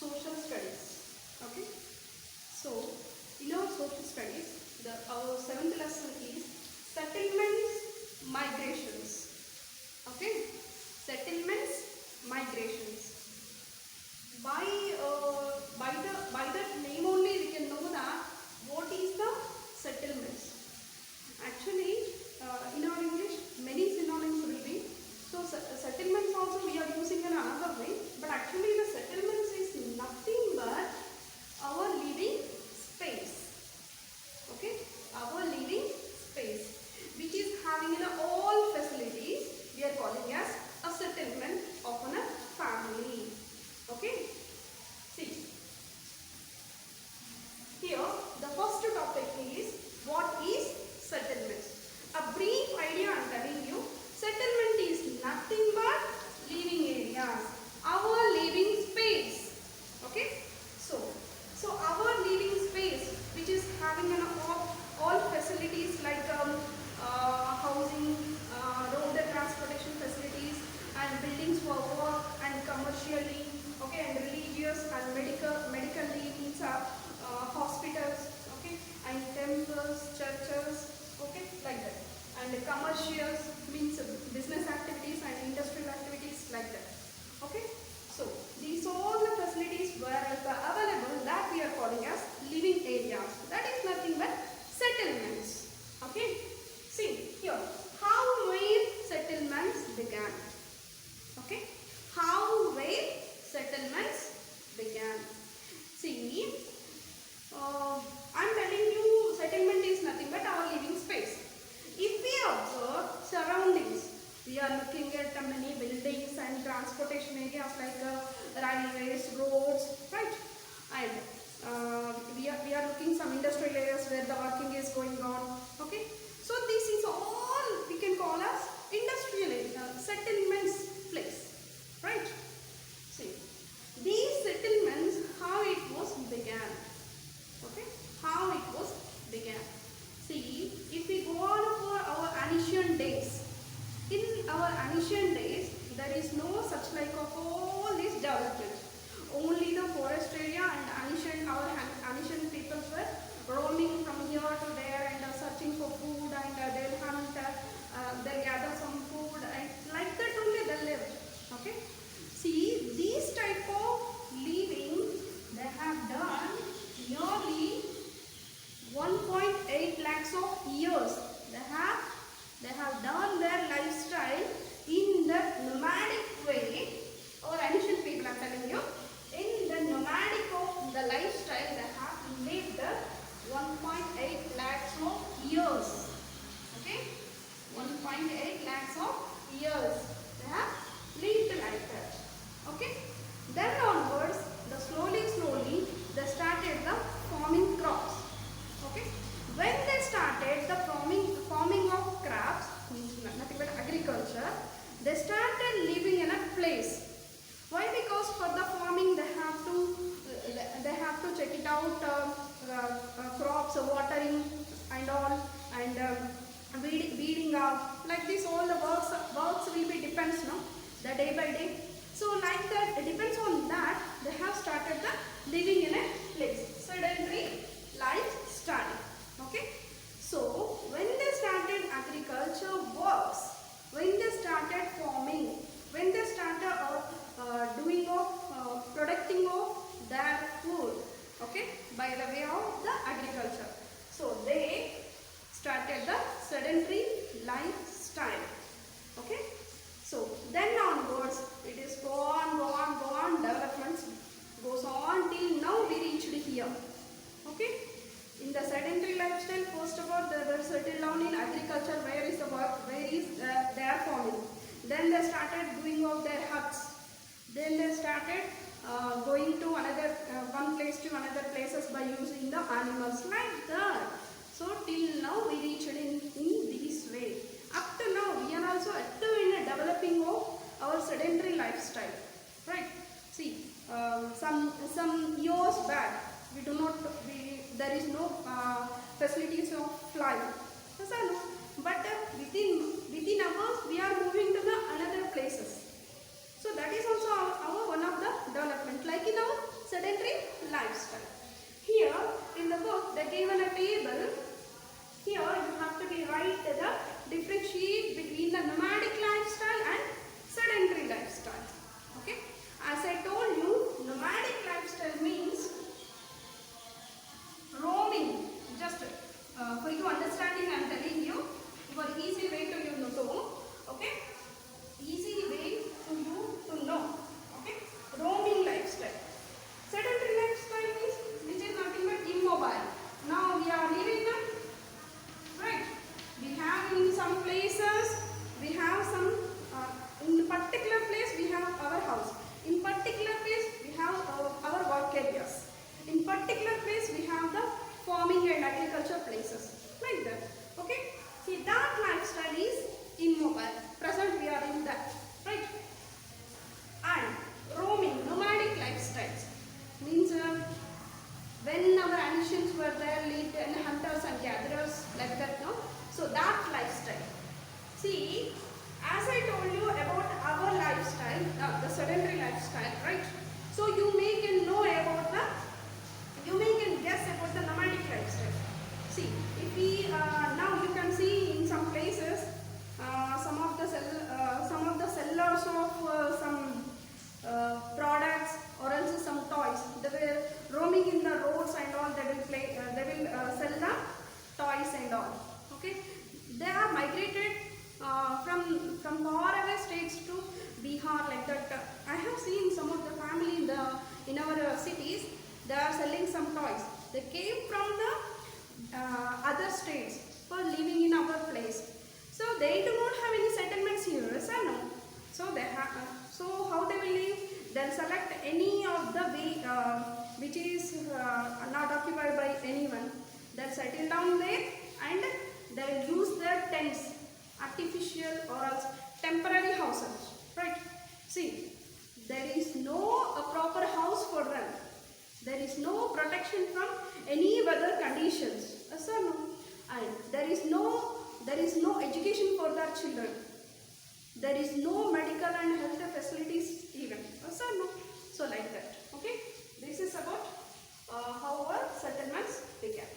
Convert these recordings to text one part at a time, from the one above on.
social studies. Okay. So in our social studies, our seventh lesson is settlements, migrations. Okay. Settlements, migrations. By that name only we can know that what is the settlements. Actually, in our English, many synonyms will be. So settlements also we are using in another way, but actually the settlements is nothing but our living space. Okay, our living space, which is having all facilities. We are calling as a settlement of a family. Okay. See, here the first topic is what is settlements. A brief idea I am telling you. Settlement is nothing but living areas, our living space. Okay. So our living space, which is having all facilities like housing, road transportation facilities, and buildings for work and commercially. Okay, and religious and medically means hospitals. Okay, and temples, churches. Okay, like that. And commercials means business activities and industrial activities like that. Okay, so these all the facilities were available that we are calling as living areas. That is nothing but settlements. Okay, see here how where settlements began. Okay, how where settlements began. See, I am telling you settlement is nothing but our living space. If we observe surroundings, we are looking at many buildings and transportation areas like railways, roads, right? And we are looking some industrial areas where the working is going on. Okay, so this is all we can call as industrial area, settlements place, right? See, these settlements, how it was began. Okay, how it was began. See, if we go on for our ancient days, in our ancient days, there is no such like of all these development. Only the forest area and our ancient people were roaming from here to there and searching for food, and they'll hunt, they'll gather some food, and like that only they lived. Okay. See, these type of living they have done nearly 1.8 lakhs of years. They have done their lifestyle in the nomadic way. Our ancient people, I am telling you, in the nomadic of the lifestyle they have lived 1.8 lakhs of years. Okay, 1.8 lakhs of years they have lived like that. Okay, then onwards, slowly they started the farming crops. Okay, when they started the farming of crops, nothing but agriculture, they started living in a place. Why? Because for the farming they have to check it out, crops, watering and all, and weeding out. Like this, all the works will be depends, no, the day by day. So like that, it depends on that. They have started the living in a place, sedentary lifestyle. Okay. So when they started agriculture works, when they started farming, when they started doing of producing of their food, okay, by the way of the agriculture. So they started the sedentary lifestyle. Okay. So then onwards, it is go on, developments goes on till now we reached here. Okay. In the sedentary lifestyle, first of all, they were settled down in agriculture. Where is the work? Where is their farming? Then they started doing of their huts. Then they started going to another one place to another places by using the animals like that. So till now we reached in this way. Up to now we are also active in a developing of our sedentary lifestyle. Right? See, some years back there is no facilities of flying. But within hours we are moving to the another places. So that is also our one of the development. Like in our from faraway states to Bihar, like that. I have seen some of the family in our cities. They are selling some toys. They came from the other states for living in our place. So they do not have any settlements here, yes or no? So they have. So how they will live? They'll select any of the way which is not occupied by anyone. They'll settle down there and they will use their tents, artificial or else temporary houses, right? See, there is no proper house for them. There is no protection from any weather conditions, yes or no? And there is no education for their children. There is no medical and health facilities even, yes or no? So like that, okay? This is about how our settlements began,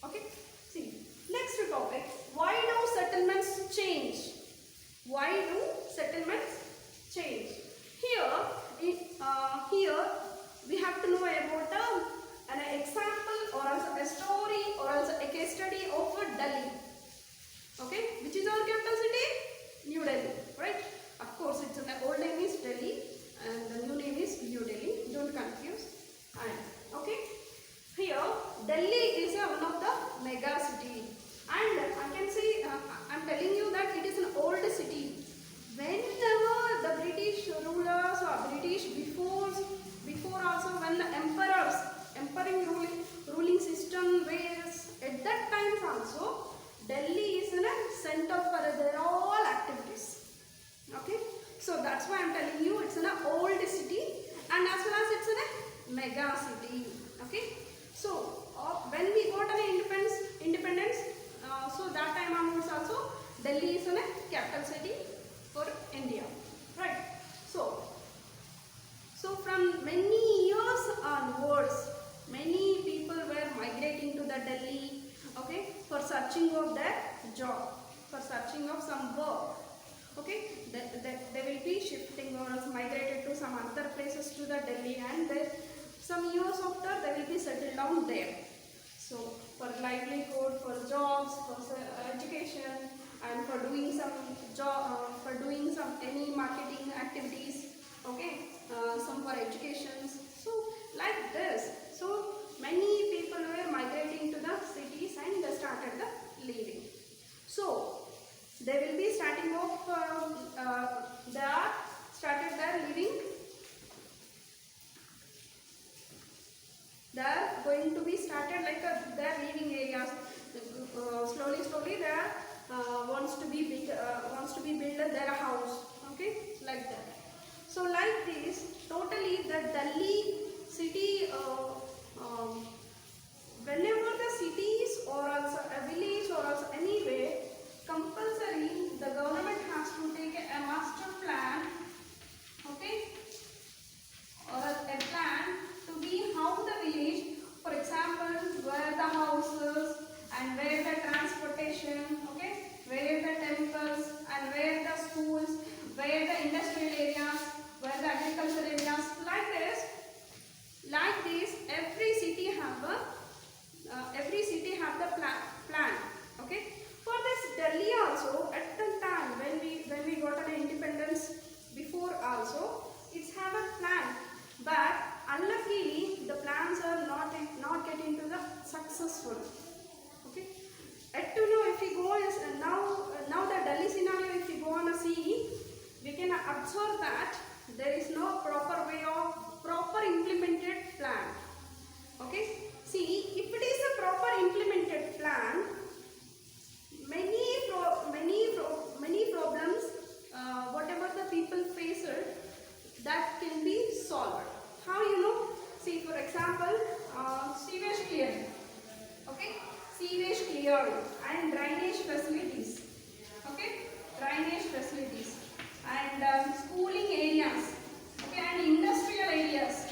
okay? See, next topic, why do settlements change? Why do settlements change? Here we have to know about an example or also a story or also a case study of Delhi. Okay, which is our capital city? New Delhi, right? Of course, its old name is Delhi and the new name is New Delhi. Don't confuse. And okay, here Delhi is one of the mega city, and I can see I'm telling you that it is an old city. Whenever the British rulers or British before also when the empowering ruling system was at that time also, Delhi is in a center for their all activities. Okay, so that's why I'm telling you it's an old city and as well as it's a mega city. Okay, so when we got an independence, so that time onwards also Delhi is a capital city for India, right? So from many years onwards, many people were migrating to the Delhi, okay, for searching of their job, for searching of some work, okay. They will be shifting or else migrated to some other places to the Delhi, and then some years after they will be settled down there. So for livelihood, for jobs, for education, and for doing some job, any marketing activities, okay, some for educations. So like this, so many people were migrating to the cities and they started the living. So they will be starting off. They are started their living. They are going to be started like their living areas. Slowly they are wants to be built their house, okay, like that. So like this, totally the Delhi city, whenever the cities or also a village or also anywhere, compulsory the government has to take a master plan, okay, or a plan to be how the village, for example, where the houses and where the transportation, okay, where the temples and where the schools, where the industrial areas, where the agricultural areas, like this, every city have the plan, okay. For this Delhi also, at the time when we got an independence, before also, it's have a plan, but unluckily the plans are not getting to the successful, okay. At to know, if we go now the Delhi scenario, if you go on a see, we can observe that there is no proper way of proper implemented plan, okay. See, if it is a proper implemented plan, many problems, whatever the people face it, that can be solved. How you know? See, for example, sewage clearing, okay, sewage clearing and drainage facilities, okay, drainage facilities and schooling areas, okay, and industrial areas.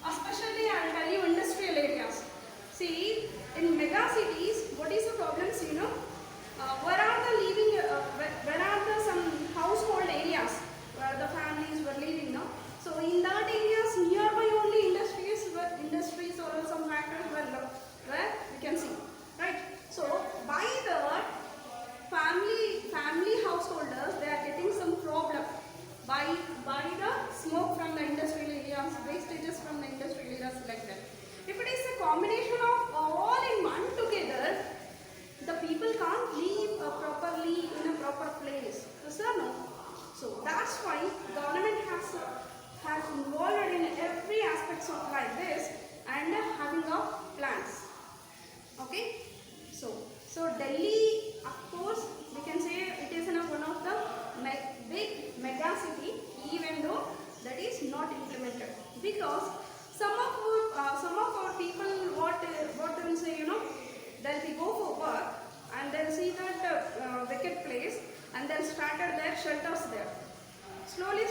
Especially I will tell you industrial areas. See, in mega cities, what is the problems? You know, where are the some household areas where the families were living? No, so in that areas nearby only industries or some factories were where we can see, right? So by the family why government has involved in every aspects of like this and having a plans. Okay, so Delhi, of course, we can say it is one of the big mega city, even though that is not implemented, because some of our people what they will say, they'll be go for work and they'll see that vacant place and they'll started their shelters there. Slowly,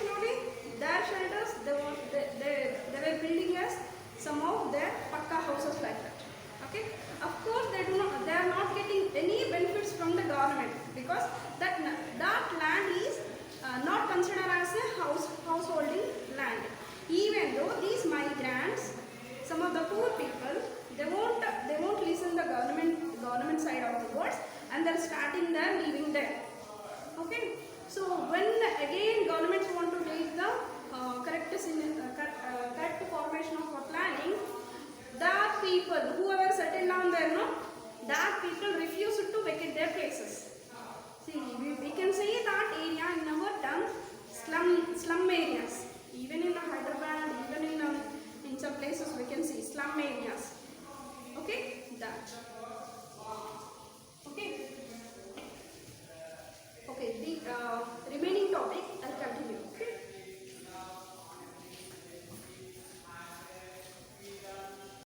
their shelters they were building as some of their pakka houses like that. Okay, of course they are not getting any benefits from the government, because that land is not considered as a householding land. Even though these migrants, some of the poor people, they won't listen the government side of the words, and they're starting there, living there. Okay, so when again governments want to take the correct formation of planning, the people whoever settled down